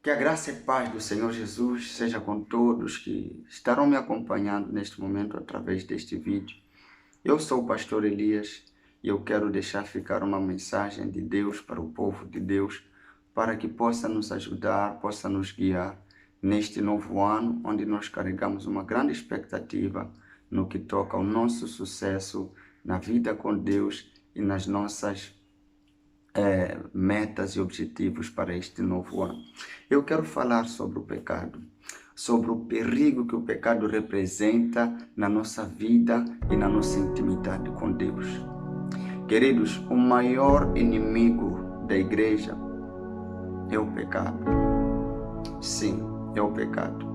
Que a graça e paz do Senhor Jesus seja com todos que estarão me acompanhando neste momento através deste vídeo. Eu sou o pastor Elias e eu quero deixar ficar uma mensagem de Deus para o povo de Deus, para que possa nos ajudar, possa nos guiar neste novo ano, onde nós carregamos uma grande expectativa no que toca ao nosso sucesso na vida com Deus e nas nossas metas e objetivos para este novo ano. Eu quero falar sobre o pecado, sobre o perigo que o pecado representa na nossa vida e na nossa intimidade com Deus. Queridos, o maior inimigo da igreja é o pecado. Sim, é o pecado.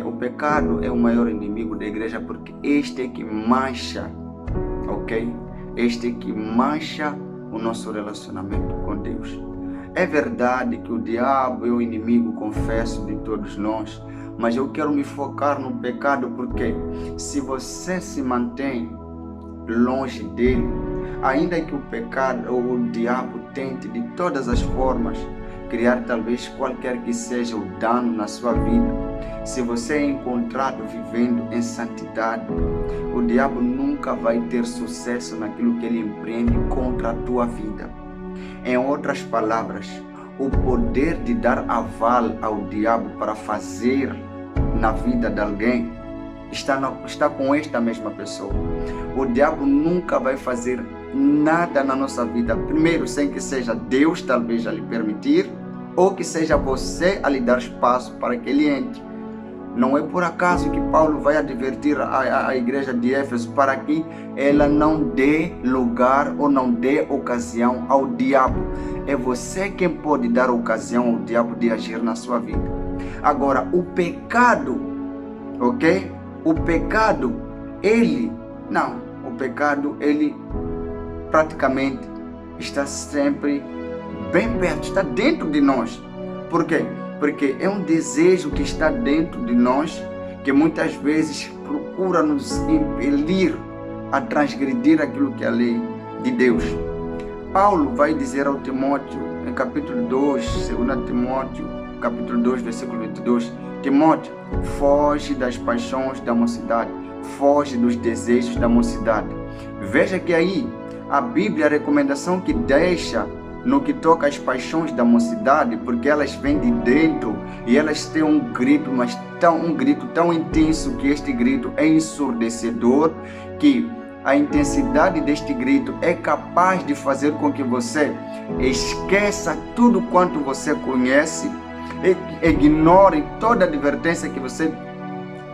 O pecado é o maior inimigo da igreja porque este é que mancha, ok? Este é que mancha o nosso relacionamento com Deus. É verdade que o diabo é o inimigo, confesso, de todos nós, mas eu quero me focar no pecado porque se você se mantém longe dele, ainda que o pecado ou o diabo tente de todas as formas criar talvez qualquer que seja o dano na sua vida, se você é encontrado vivendo em santidade, o diabo nunca vai ter sucesso naquilo que ele empreende contra a tua vida. Em outras palavras, o poder de dar aval ao diabo para fazer na vida de alguém está com esta mesma pessoa. O diabo nunca vai fazer nada na nossa vida, primeiro, sem que seja Deus talvez a lhe permitir, ou que seja você a lhe dar espaço para que ele entre. Não é por acaso que Paulo vai advertir a igreja de Éfeso para que ela não dê lugar ou não dê ocasião ao diabo. É você quem pode dar ocasião ao diabo de agir na sua vida. Agora, o pecado, ok? O pecado, ele praticamente está sempre bem perto, está dentro de nós. Por quê? Porque é um desejo que está dentro de nós, que muitas vezes procura nos impelir a transgredir aquilo que é a lei de Deus. Paulo vai dizer ao Timóteo, em capítulo 2, 2 Timóteo, capítulo 2, versículo 22, Timóteo, foge das paixões da mocidade, foge dos desejos da mocidade. Veja que aí, a Bíblia, a recomendação que deixa no que toca às paixões da mocidade, porque elas vêm de dentro e elas têm um grito, mas um grito tão intenso que este grito é ensurdecedor, que a intensidade deste grito é capaz de fazer com que você esqueça tudo quanto você conhece, ignore toda a advertência que você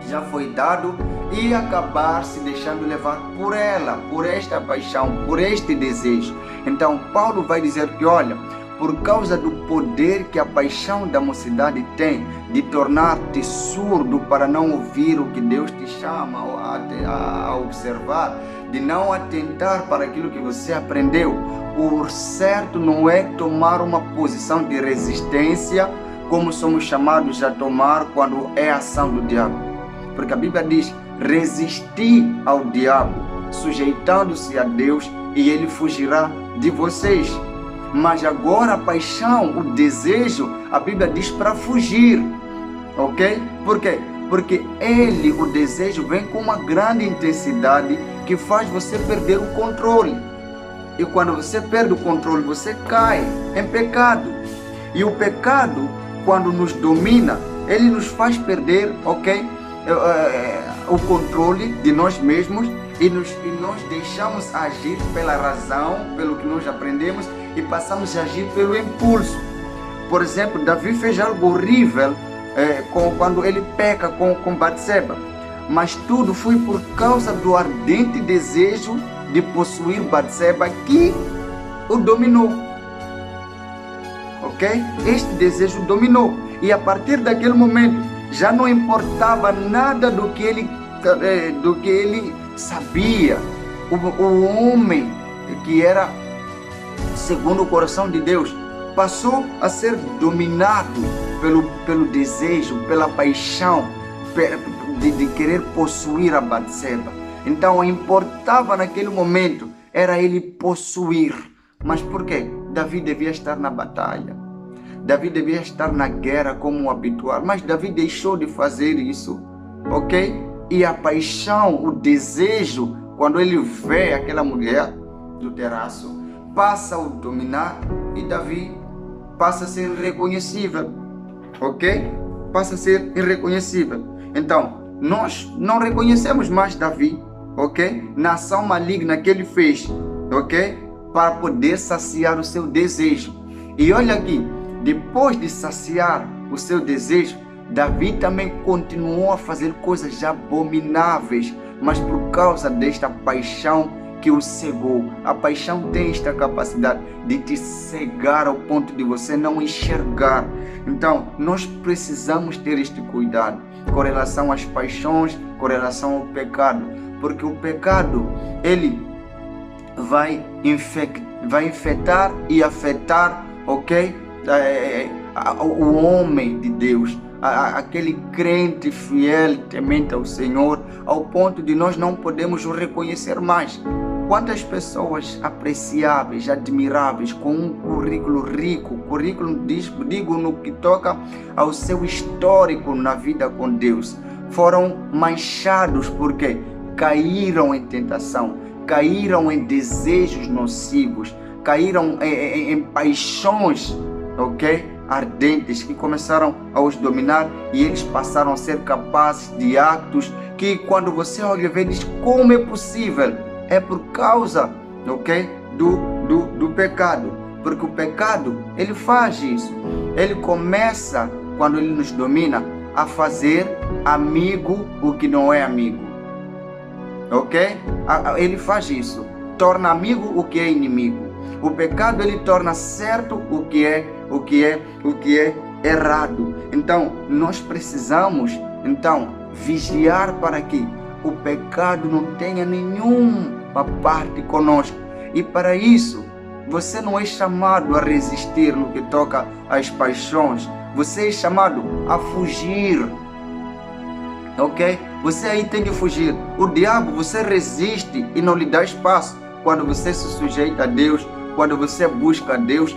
já foi dado e acabar se deixando levar por ela, por esta paixão, por este desejo. Então Paulo vai dizer que, olha, por causa do poder que a paixão da mocidade tem de tornar-te surdo para não ouvir o que Deus te chama a observar, de não atentar para aquilo que você aprendeu, o certo não é tomar uma posição de resistência, como somos chamados a tomar quando é a ação do diabo. Porque a Bíblia diz, resistir ao diabo, sujeitando-se a Deus, e ele fugirá de vocês. Mas agora a paixão, o desejo, a Bíblia diz para fugir, ok? Por quê? Porque o desejo vem com uma grande intensidade que faz você perder o controle. E quando você perde o controle, você cai em pecado. E o pecado, quando nos domina, ele nos faz perder, ok? O controle de nós mesmos e nós deixamos agir pela razão, pelo que nós aprendemos, e passamos a agir pelo impulso. Por exemplo, Davi fez algo horrível quando ele peca com Batseba, mas tudo foi por causa do ardente desejo de possuir Batseba que o dominou, ok? Este desejo dominou, e a partir daquele momento já não importava nada do que ele sabia. O homem que era segundo o coração de Deus passou a ser dominado pelo desejo, pela paixão de querer possuir a Batseba. Então importava naquele momento era ele possuir. Mas por quê? Davi devia estar na batalha. Davi devia estar na guerra como habitual, mas Davi deixou de fazer isso, ok? E a paixão, o desejo, quando ele vê aquela mulher do terraço, passa a o dominar e Davi passa a ser irreconhecível, ok? Passa a ser irreconhecível. Então, nós não reconhecemos mais Davi, ok? Na ação maligna que ele fez, ok? Para poder saciar o seu desejo. E olha aqui, depois de saciar o seu desejo, Davi também continuou a fazer coisas abomináveis, mas por causa desta paixão que o cegou. A paixão tem esta capacidade de te cegar ao ponto de você não enxergar. Então, nós precisamos ter este cuidado com relação às paixões, com relação ao pecado, porque o pecado, ele vai infectar e afetar, ok? O homem de Deus, aquele crente fiel, temente ao Senhor, ao ponto de nós não podemos o reconhecer mais. Quantas pessoas apreciáveis, admiráveis, com um currículo rico, digo no que toca ao seu histórico na vida com Deus, foram manchados porque caíram em tentação, caíram em desejos nocivos, caíram em paixões, ok? Ardentes, que começaram a os dominar e eles passaram a ser capazes de atos que quando você olha e vê, diz, como é possível? É por causa, ok? Do pecado, porque o pecado, ele faz isso, ele começa, quando ele nos domina, a fazer amigo o que não é amigo, ok? Ele faz isso, torna amigo o que é inimigo. O pecado, ele torna certo o que é errado. Então, nós precisamos, vigiar para que o pecado não tenha nenhuma parte conosco. E para isso, você não é chamado a resistir no que toca às paixões. Você é chamado a fugir, ok? Você aí tem que fugir. O diabo, você resiste e não lhe dá espaço quando você se sujeita a Deus, quando você busca a Deus,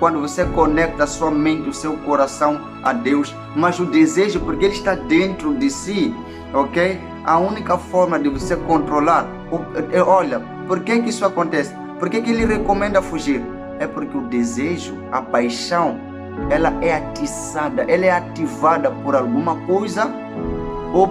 quando você conecta a sua mente, o seu coração a Deus. Mas o desejo, porque ele está dentro de si, ok? A única forma de você controlar, olha, por que isso acontece? Por que ele recomenda fugir? É porque o desejo, a paixão, ela é atiçada, ela é ativada por alguma coisa ou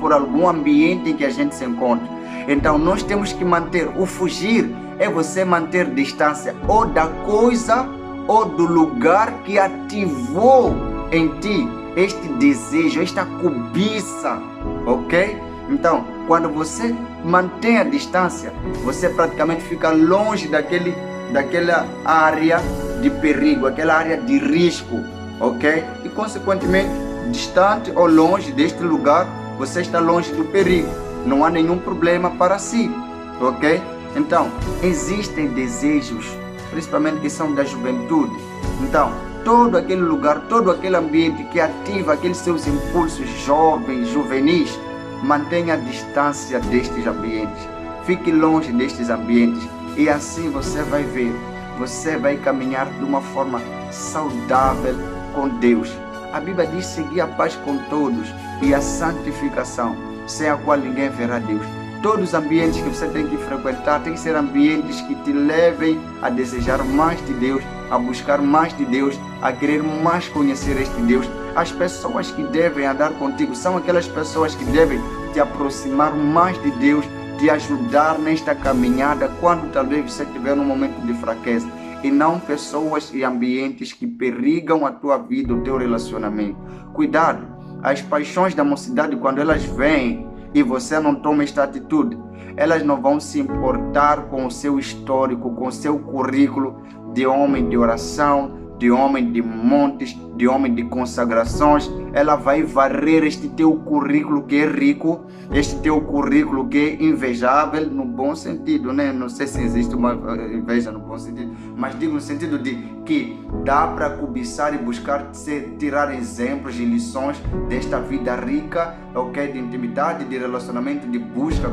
por algum ambiente em que a gente se encontra. Então nós temos que manter, o fugir é você manter distância ou da coisa ou do lugar que ativou em ti este desejo, esta cobiça, ok? Então, quando você mantém a distância, você praticamente fica longe daquela área de perigo, aquela área de risco, ok? E consequentemente, distante ou longe deste lugar, você está longe do perigo, não há nenhum problema para si, ok? Então, existem desejos, principalmente que são da juventude. Então, todo aquele lugar, todo aquele ambiente que ativa aqueles seus impulsos jovens, juvenis, mantenha a distância destes ambientes. Fique longe destes ambientes e assim você vai ver, você vai caminhar de uma forma saudável com Deus. A Bíblia diz seguir a paz com todos e a santificação, sem a qual ninguém verá Deus. Todos os ambientes que você tem que frequentar tem que ser ambientes que te levem a desejar mais de Deus, a buscar mais de Deus, a querer mais conhecer este Deus. As pessoas que devem andar contigo são aquelas pessoas que devem te aproximar mais de Deus, te ajudar nesta caminhada quando talvez você estiver num momento de fraqueza, e não pessoas e ambientes que perigam a tua vida, o teu relacionamento. Cuidado, as paixões da mocidade, quando elas vêm e você não toma esta atitude, elas não vão se importar com o seu histórico, com o seu currículo de homem de oração, de homem de montes, de homem de consagrações. Ela vai varrer este teu currículo que é rico, este teu currículo que é invejável, no bom sentido, né? Não sei se existe uma inveja no bom sentido, mas digo no sentido de que dá para cobiçar e buscar tirar exemplos e lições desta vida rica, ok? De intimidade, de relacionamento, de busca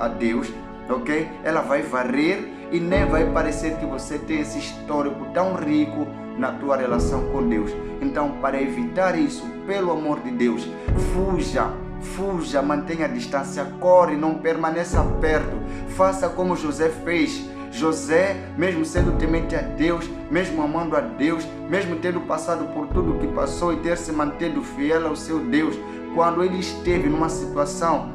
a Deus, ok? Ela vai varrer e nem vai parecer que você tem esse histórico tão rico, na tua relação com Deus. Então, para evitar isso, pelo amor de Deus, fuja, mantenha a distância, corre, não permaneça perto. Faça como José fez. José, mesmo sendo temente a Deus, mesmo amando a Deus, mesmo tendo passado por tudo que passou e ter se mantido fiel ao seu Deus, quando ele esteve numa situação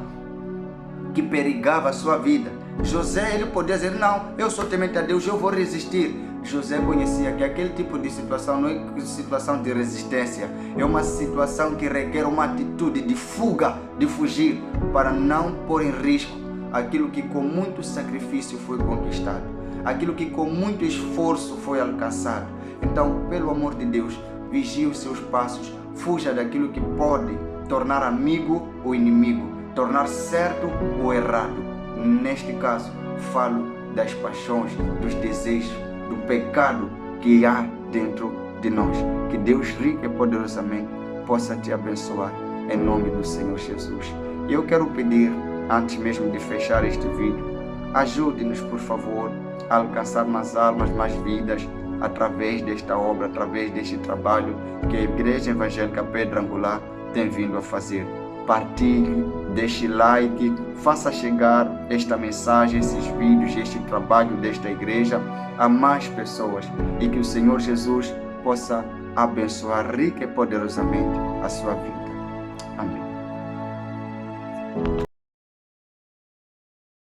que perigava a sua vida, José, ele podia dizer, não, eu sou temente a Deus, eu vou resistir. José conhecia que aquele tipo de situação não é situação de resistência, é uma situação que requer uma atitude de fuga, de fugir, para não pôr em risco aquilo que com muito sacrifício foi conquistado, aquilo que com muito esforço foi alcançado. Então, pelo amor de Deus, vigie os seus passos, fuja daquilo que pode tornar amigo ou inimigo, tornar certo ou errado. Neste caso, falo das paixões, dos desejos, do pecado que há dentro de nós. Que Deus rico e poderosamente possa te abençoar em nome do Senhor Jesus. E eu quero pedir, antes mesmo de fechar este vídeo, ajude-nos, por favor, a alcançar mais almas, mais vidas, através desta obra, através deste trabalho que a Igreja Evangélica Pedra Angular tem vindo a fazer. Partilhe, deixe like, faça chegar esta mensagem, esses vídeos, este trabalho desta igreja a mais pessoas e que o Senhor Jesus possa abençoar rica e poderosamente a sua vida.